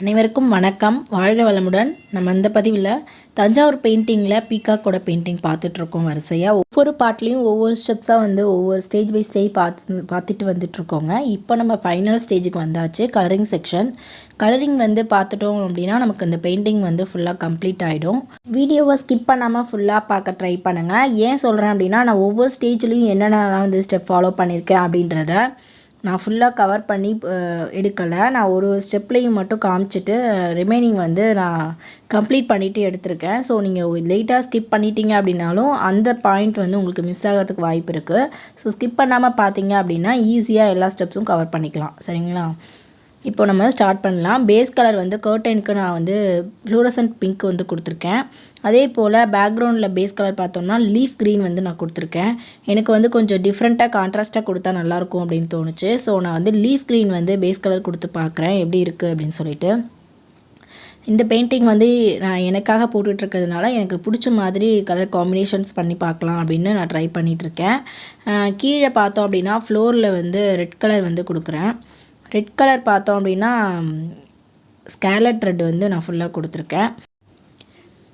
அனைவருக்கும் வணக்கம். வாழ்க வளமுடன். நம்ம இந்த பதிவில் தஞ்சாவூர் பெயிண்டிங்கில் பீகாக்கோட பெயிண்டிங் பார்த்துட்ருக்கோம். வரிசையாக ஒவ்வொரு பாட்லேயும் ஒவ்வொரு ஸ்டெப்ஸாக ஒவ்வொரு ஸ்டேஜ் பை ஸ்டேஜ் பார்த்துட்டு வந்துட்ருக்கோங்க. இப்போ நம்ம ஃபைனல் ஸ்டேஜுக்கு வந்தாச்சு. Colouring section. கலரிங் பார்த்துட்டோம் அப்படின்னா நமக்கு இந்த பெயிண்டிங் ஃபுல்லாக கம்ப்ளீட் ஆகிடும். வீடியோவை ஸ்கிப் பண்ணாமல் ஃபுல்லாக பார்க்க ட்ரை பண்ணுங்கள். ஏன் சொல்கிறேன் அப்படின்னா நான் ஒவ்வொரு ஸ்டேஜ்லேயும் என்னென்ன ஸ்டெப் ஃபாலோ பண்ணியிருக்கேன் அப்படின்றத நான் ஃபுல்லாக கவர் பண்ணி எடுக்கலை. நான் ஒரு ஸ்டெப்லேயும் மட்டும் காமிச்சிட்டு ரிமைனிங் நான் கம்ப்ளீட் பண்ணிவிட்டு எடுத்திருக்கேன். ஸோ நீங்கள் லைட்டாக ஸ்கிப் பண்ணிட்டீங்க அப்படின்னாலும் அந்த பாயிண்ட் உங்களுக்கு மிஸ் ஆகிறதுக்கு வாய்ப்பு இருக்குது. ஸோ ஸ்கிப் பண்ணாமல் பார்த்தீங்க அப்படின்னா ஈஸியாக எல்லா ஸ்டெப்ஸும் கவர் பண்ணிக்கலாம். சரிங்களா? இப்போ நம்ம ஸ்டார்ட் பண்ணலாம். பேஸ் கலர் கர்டைனுக்கு நான் ஃப்ளூரசன்ட் பிங்க் கொடுத்துருக்கேன். அதே போல் பேக்ரவுண்டில் பேஸ் கலர் பார்த்தோம்னா லீஃப் க்ரீன் நான் கொடுத்துருக்கேன். எனக்கு கொஞ்சம் டிஃப்ரெண்ட்டாக கான்ட்ராஸ்ட்டாக கொடுத்தா நல்லாயிருக்கும் அப்படின்னு தோணுச்சு. ஸோ நான் லீஃப் க்ரீன் பேஸ் கலர் கொடுத்து பார்க்குறேன் எப்படி இருக்குது அப்படின்னு சொல்லிட்டு. இந்த பெயிண்டிங் நான் எனக்காக போட்டுட்ருக்கிறதுனால எனக்கு பிடிச்ச மாதிரி கலர் காம்பினேஷன்ஸ் பண்ணி பார்க்கலாம் அப்படின்னு நான் ட்ரை பண்ணிகிட்ருக்கேன். கீழே பார்த்தோம் அப்படின்னா ஃப்ளோரில் ரெட் கலர் கொடுக்குறேன். ரெட் கலர் பார்த்தோம் அப்படின்னா ஸ்கேலட் ரெட் நான் ஃபுல்லாக கொடுத்துருக்கேன்.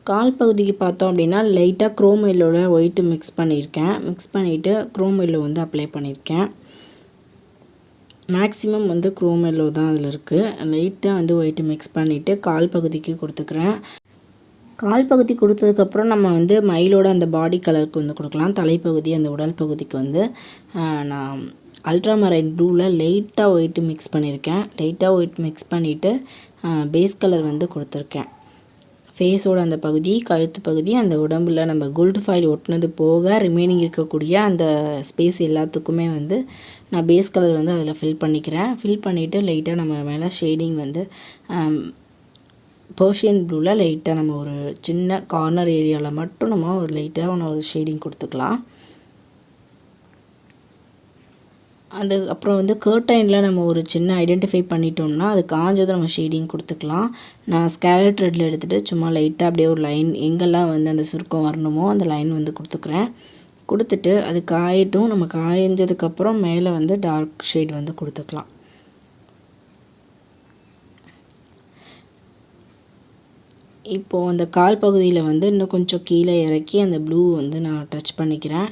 கால் பகுதிக்கு பார்த்தோம் அப்படின்னா லைட்டாக க்ரோம் எல்லோட ஒயிட்டு மிக்ஸ் பண்ணியிருக்கேன். மிக்ஸ் பண்ணிவிட்டு க்ரோம் எல்லோ அப்ளை பண்ணியிருக்கேன். மேக்ஸிமம் க்ரோம் எல்லோ தான் அதில் இருக்குது. லைட்டாக ஒயிட்டு மிக்ஸ் பண்ணிவிட்டு கால் பகுதிக்கு கொடுத்துக்கிறேன். கால் பகுதி கொடுத்ததுக்கப்புறம் நம்ம மயிலோட அந்த பாடி கலருக்கு கொடுக்கலாம். தலைப்பகுதி அந்த உடல் பகுதிக்கு நான் அல்ட்ராமரைன் ப்ளூவில் லைட்டாக ஒயிட்டு மிக்ஸ் பண்ணியிருக்கேன். லைட்டாக ஒயிட் மிக்ஸ் பண்ணிவிட்டு பேஸ் கலர் கொடுத்துருக்கேன். ஃபேஸோட அந்த பகுதி, கழுத்து பகுதி, அந்த உடம்பில் நம்ம கோல்டு ஃபாயில் ஒட்டினது போக ரிமைனிங் இருக்கக்கூடிய அந்த ஸ்பேஸ் எல்லாத்துக்குமே நான் பேஸ் கலர் அதில் ஃபில் பண்ணிக்கிறேன். ஃபில் பண்ணிவிட்டு லைட்டாக நம்ம மேலே ஷேடிங் பர்ஷியன் ப்ளூவில் லைட்டாக நம்ம ஒரு சின்ன கார்னர் ஏரியாவில் மட்டும் நம்ம ஒரு லைட்டாக ஒரு ஷேடிங் கொடுத்துக்கலாம். அப்புறம் கர்டைனில் நம்ம ஒரு சின்ன ஐடென்டிஃபை பண்ணிட்டோம்னா அது காஞ்சதும் நம்ம ஷேடிங் கொடுத்துக்கலாம். நான் ஸ்கேலட் ரெட்டில் எடுத்துகிட்டு சும்மா லைட்டாக அப்படியே ஒரு லைன் எங்கெல்லாம் அந்த சுருக்கம் வரணுமோ அந்த லைன் கொடுத்துக்கிறேன். கொடுத்துட்டு அது காயட்டும். நம்ம காய்ஞ்சதுக்கப்புறம் மேலே டார்க் ஷேட் கொடுத்துக்கலாம். இப்போது அந்த கால் பகுதியில் இன்னும் கொஞ்சம் கீழே இறக்கி அந்த ப்ளூ நான் டச் பண்ணிக்கிறேன்.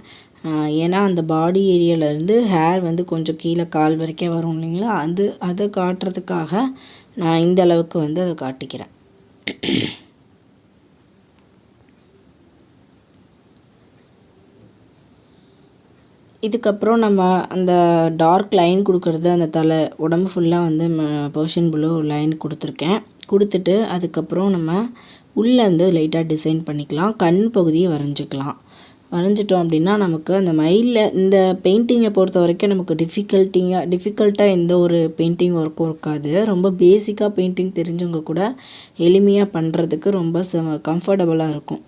ஏன்னா அந்த பாடி ஏரியாவிலேருந்து ஹேர் கொஞ்சம் கீழே கால் வரைக்கும் வரும் இல்லைங்களா, அதை காட்டுறதுக்காக நான் இந்த அளவுக்கு அதை காட்டிக்கிறேன். இதுக்கப்புறம் நம்ம அந்த டார்க் லைன் கொடுக்குறது அந்த தலை உடம்பு ஃபுல்லாக பர்ஷியன் ப்ளூ ஒரு லைன் கொடுத்துருக்கேன். கொடுத்துட்டு அதுக்கப்புறம் நம்ம உள்ளே லைட்டாக டிசைன் பண்ணிக்கலாம். கண் பகுதியை வரைஞ்சிக்கலாம். வரைஞ்சிட்டோம் அப்படின்னா நமக்கு அந்த மயிலில் இந்த பெயிண்டிங்கை பொறுத்த வரைக்கும் நமக்கு டிஃபிகல்ட்டாக எந்த ஒரு பெயிண்டிங் ஒர்க்கும் இருக்காது. ரொம்ப பேசிக்காக பெயிண்டிங் தெரிஞ்சவங்க கூட எளிமையாக பண்ணுறதுக்கு ரொம்ப கம்ஃபர்டபுளாக இருக்கும்.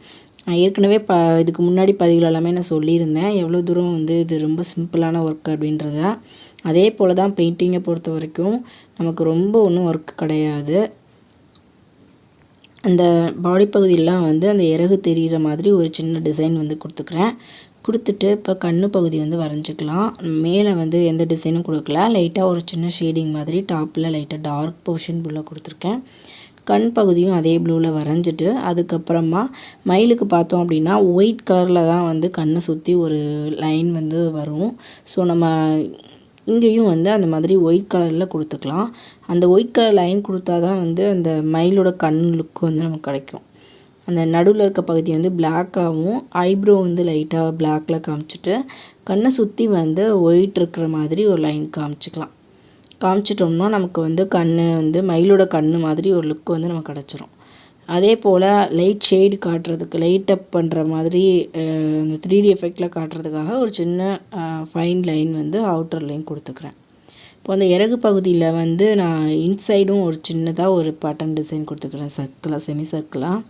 நான் ஏற்கனவே இதுக்கு முன்னாடி பதிவுகள் எல்லாமே நான் சொல்லியிருந்தேன் எவ்வளோ தூரம் இது ரொம்ப சிம்பிளான ஒர்க் அப்படின்றத. அதே போல் தான் பெயிண்டிங்கை பொறுத்த வரைக்கும் நமக்கு ரொம்ப ஒன்றும் ஒர்க் கிடையாது. அந்த பாடி பகுதியெல்லாம் அந்த இறகு தெரிகிற மாதிரி ஒரு சின்ன டிசைன் கொடுத்துக்கிறேன். கொடுத்துட்டு இப்போ கண்ணு பகுதி வரைஞ்சிக்கலாம். மேலே எந்த டிசைனும் கொடுக்கல. லைட்டாக ஒரு சின்ன ஷேடிங் மாதிரி டாப்பில் லைட்டாக டார்க் போர்ஷன் ப்ளூவில் கொடுத்துருக்கேன். கண் பகுதியும் அதே ப்ளூவில் வரைஞ்சிட்டு அதுக்கப்புறமா மயிலுக்கு பார்த்தோம் அப்படின்னா ஒயிட் கலரில் தான் கண்ணை சுற்றி ஒரு லைன் வரும். ஸோ நம்ம இங்கேயும் அந்த மாதிரி ஒயிட் கலரில் கொடுத்துக்கலாம். அந்த ஒயிட் கலர் லைன் கொடுத்தா தான் அந்த மயிலோட கண் லுக்கு நமக்கு கிடைக்கும். அந்த நடுவில் இருக்க பகுதி பிளாக்காகவும் ஐப்ரோ லைட்டாக பிளாக்கில் காமிச்சிட்டு கண்ணை சுற்றி ஒயிட் இருக்கிற மாதிரி ஒரு லைன் காமிச்சிக்கலாம். காமிச்சிட்டோம்னா நமக்கு கண் மயிலோட கண் மாதிரி ஒரு லுக் நமக்கு கிடச்சிரும். அதே போல் லைட் ஷேடு காட்டுறதுக்கு லைட் அப் பண்ணுற மாதிரி அந்த 3D எஃபெக்டில் காட்டுறதுக்காக ஒரு சின்ன ஃபைன் லைன் அவுட்டர் லைன் கொடுத்துக்கிறேன். இப்போ அந்த இறகு பகுதியில் நான் இன்சைடும் ஒரு சின்னதாக ஒரு பட்டன் டிசைன் கொடுத்துக்கிறேன். சர்க்கிளாக செமி சர்க்கிளாக.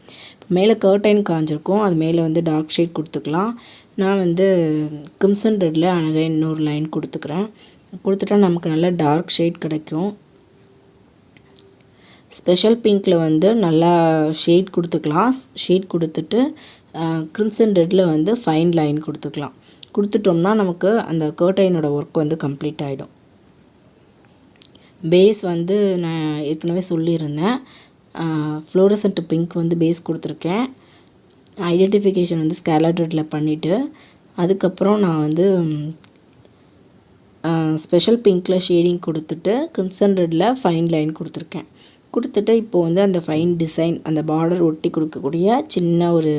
மேலே கர்டைன் காஞ்சிருக்கும். அது மேலே டார்க் ஷேட் கொடுத்துக்கலாம். நான் கிம்சன் ரெட்டில் அழகாக இன்னொரு லைன் கொடுத்துக்கிறேன். கொடுத்துட்டா நமக்கு நல்ல டார்க் ஷேட் கிடைக்கும். ஸ்பெஷல் பிங்க்கில் நல்லா ஷேட் கொடுத்துக்கலாம். ஷேட் கொடுத்துட்டு கிரிம்சன் ரெட்டில் ஃபைன் லைன் கொடுத்துக்கலாம். கொடுத்துட்டோம்னா நமக்கு அந்த கர்டைனோட ஒர்க் கம்ப்ளீட் ஆகிடும். பேஸ் வந்து நான் ஏற்கனவே சொல்லியிருந்தேன். ஃப்ளோரசன்ட் பிங்க் வந்து பேஸ் கொடுத்துருக்கேன். ஐடென்டிஃபிகேஷன் வந்து ஸ்கேலர் த்ரெட்டில் பண்ணிவிட்டு அதுக்கப்புறம் நான் வந்து ஸ்பெஷல் பிங்க்கில் ஷேடிங் கொடுத்துட்டு கிரிம்சன் ரெட்டில் ஃபைன் லைன் கொடுத்துட்டு இப்போது வந்து அந்த ஃபைன் டிசைன் அந்த பார்டர் ஒட்டி கொடுக்கக்கூடிய சின்ன ஒரு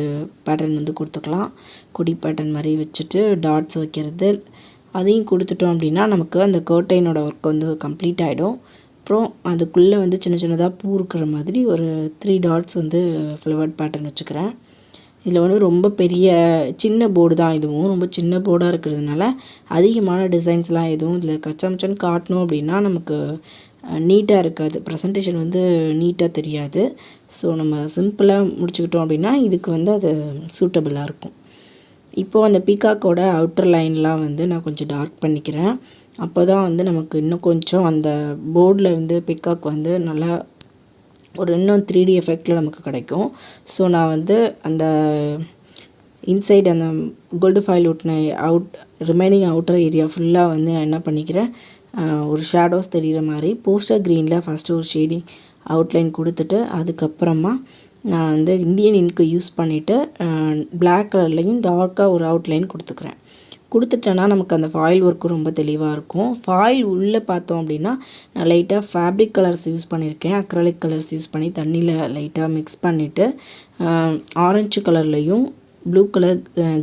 பேட்டர்ன் வந்து கொடுத்துக்கலாம். கொடி பேட்டர்ன் மாதிரி வச்சுட்டு டாட்ஸ் வைக்கிறது அதையும் கொடுத்துட்டோம் அப்படின்னா நமக்கு அந்த கர்டைனோட ஒர்க் வந்து கம்ப்ளீட் ஆகிடும். அப்புறம் அதுக்குள்ளே வந்து சின்ன சின்னதாக பூ இருக்கிற மாதிரி ஒரு 3 டாட்ஸ் வந்து ஃப்ளவர்ட் பேட்டர்ன் வச்சுக்கிறேன். இதில் வந்து ரொம்ப பெரிய சின்ன போர்டு தான், இதுவும் ரொம்ப சின்ன போர்டாக இருக்கிறதுனால அதிகமான டிசைன்ஸ்லாம் எதுவும் இதில் கச்சாமச்சான்னு காட்டணும் அப்படின்னா நமக்கு நீட்டாக இருக்காது, ப்ரெசன்டேஷன் வந்து நீட்டாக தெரியாது. ஸோ நம்ம சிம்பிளாக முடிச்சுக்கிட்டோம் அப்படின்னா இதுக்கு வந்து அது சூட்டபிளாக இருக்கும். இப்போது அந்த பீகாக்கோட அவுட்டர் லைன்லாம் வந்து நான் கொஞ்சம் டார்க் பண்ணிக்கிறேன். அப்போ தான் வந்து நமக்கு இன்னும் கொஞ்சம் அந்த போர்டில் வந்து பீகாக் வந்து நல்லா ஒரு இன்னும் 3D எஃபெக்டில் நமக்கு கிடைக்கும். ஸோ நான் வந்து அந்த இன்சைடு அந்த கோல்டு ஃபைல் ஒட்டின ரிமைனிங் அவுட்டர் ஏரியா ஃபுல்லாக வந்து நான் என்ன பண்ணிக்கிறேன், ஒரு ஷேடோஸ் தெரிகிற மாதிரி போஸ்டர் க்ரீனில் ஃபஸ்ட்டு ஒரு ஷேடிங் அவுட்லைன் கொடுத்துட்டு அதுக்கப்புறமா நான் வந்து இந்தியன் இங்க்கு யூஸ் பண்ணிவிட்டு பிளாக் கலர்லேயும் டார்க்காக ஒரு அவுட்லைன் கொடுத்துட்டேன்னா நமக்கு அந்த ஃபாயில் ஒர்க்கும் ரொம்ப தெளிவாக இருக்கும். ஃபாயில் உள்ளே பார்த்தோம் அப்படின்னா நான் லைட்டாக ஃபேப்ரிக் கலர்ஸ் யூஸ் பண்ணியிருக்கேன். அக்ரலிக் கலர்ஸ் யூஸ் பண்ணி தண்ணியில் லைட்டாக மிக்ஸ் பண்ணிவிட்டு ஆரஞ்சு கலர்லேயும் ப்ளூ கலர்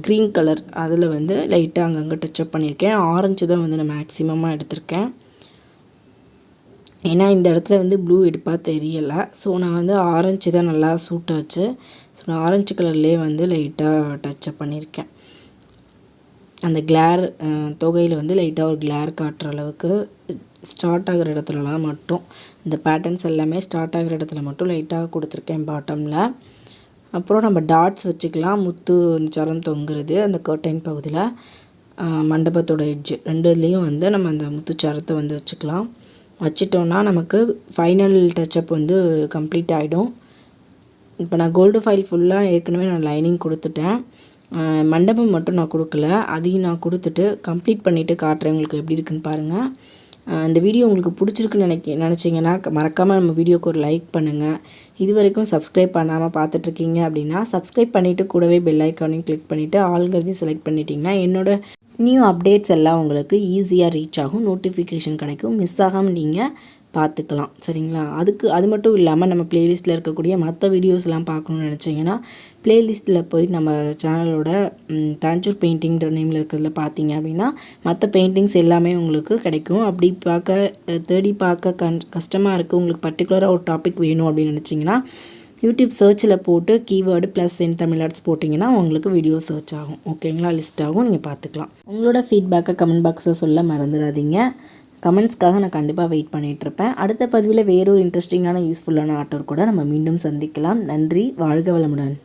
க்ரீன் கலர் அதில் வந்து லைட்டாக அங்கங்கே டச்சப் பண்ணியிருக்கேன். ஆரஞ்சு தான் வந்து நான் மேக்ஸிமமாக எடுத்திருக்கேன், ஏன்னா இந்த இடத்துல வந்து ப்ளூ எடுப்பாக தெரியலை. ஸோ நான் வந்து ஆரஞ்சு தான் நல்லா சூட் ஆச்சு. ஸோ நான் ஆரஞ்சு கலர்லேயே வந்து லைட்டாக டச்சப் பண்ணியிருக்கேன். அந்த கிளேர் தொகையில் வந்து லைட்டாக ஒரு கிளேர் காட்டுற அளவுக்கு ஸ்டார்ட் ஆகிற இடத்துலலாம் மட்டும் இந்த பேட்டர்ன்ஸ் எல்லாமே ஸ்டார்ட் ஆகிற இடத்துல மட்டும் லைட்டாக கொடுத்துருக்கேன் பாட்டமில். அப்புறம் நம்ம டாட்ஸ் வச்சுக்கலாம். முத்து சரம் தொங்குறது அந்த கர்டைன் பகுதியில் மண்டபத்தோட எட்ஜ் ரெண்டுலேயும் வந்து நம்ம அந்த முத்துச்சரத்தை வந்து வச்சுக்கலாம். வச்சிட்டோன்னா நமக்கு ஃபைனல் டச்சப் வந்து கம்ப்ளீட் ஆகிடும். இப்போ நான் கோல்டு ஃபைல் ஃபுல்லாக ஏற்கனவே நான் லைனிங் கொடுத்துட்டேன். மண்டபம் மட்டும் நான் கொடுக்கல, அதையும் நான் கொடுத்துட்டு கம்ப்ளீட் பண்ணிவிட்டு காட்டுறேன் உங்களுக்கு எப்படி இருக்குன்னு பாருங்கள். இந்த வீடியோ உங்களுக்கு பிடிச்சிருக்குன்னு நினச்சிங்கன்னா மறக்காமல் நம்ம வீடியோக்கு ஒரு லைக் பண்ணுங்கள். இது வரைக்கும் சப்ஸ்கிரைப் பண்ணாமல் பார்த்துட்ருக்கீங்க அப்படின்னா சப்ஸ்கிரைப் பண்ணிவிட்டு கூடவே பெல் ஐக்கானையும் கிளிக் பண்ணிவிட்டு ஆல்ங்கிறதையும் செலக்ட் பண்ணிட்டீங்கன்னா என்னோட நியூ அப்டேட்ஸ் எல்லாம் உங்களுக்கு ஈஸியாக ரீச் ஆகும், நோட்டிஃபிகேஷன் கிடைக்கும், மிஸ் ஆகாமல் நீங்கள் பார்த்துக்கலாம். சரிங்களா? அது மட்டும் இல்லாமல் நம்ம ப்ளேலிஸ்ட்டில் இருக்கக்கூடிய மற்ற வீடியோஸ்லாம் பார்க்கணுன்னு நினச்சிங்கன்னா ப்ளேலிஸ்ட்டில் போய் நம்ம சேனலோட தஞ்சூர் பெயிண்டிங்கிற நேமில் இருக்கிறதுல பார்த்தீங்க அப்படின்னா மற்ற பெயிண்டிங்ஸ் எல்லாமே உங்களுக்கு கிடைக்கும். அப்படி தேடி பார்க்க கஷ்டமாக இருக்குது, உங்களுக்கு பர்டிகுலராக ஒரு டாபிக் வேணும் அப்படின்னு நினச்சிங்கன்னா யூடியூப் சர்ச்சில் போட்டு கீவேர்டு ப்ளஸ் NtamilArts போட்டிங்கன்னா உங்களுக்கு வீடியோ சர்ச் ஆகும். ஓகேங்களா? லிஸ்ட் ஆகும், நீங்கள் பார்த்துக்கலாம். உங்களோட ஃபீட்பேக்கை கமெண்ட் பாக்ஸில் சொல்ல மறந்துடாதீங்க. கமெண்ட்ஸ்க்காக நான் கண்டிப்பாக வெயிட் பண்ணிகிட்ருப்பேன். அடுத்த பதிவில் வேறொரு இன்ட்ரெஸ்டிங்கான யூஸ்ஃபுல்லான ஆர்ட் கூட நம்ம மீண்டும் சந்திக்கலாம். நன்றி, வாழ்க வளமுடன்.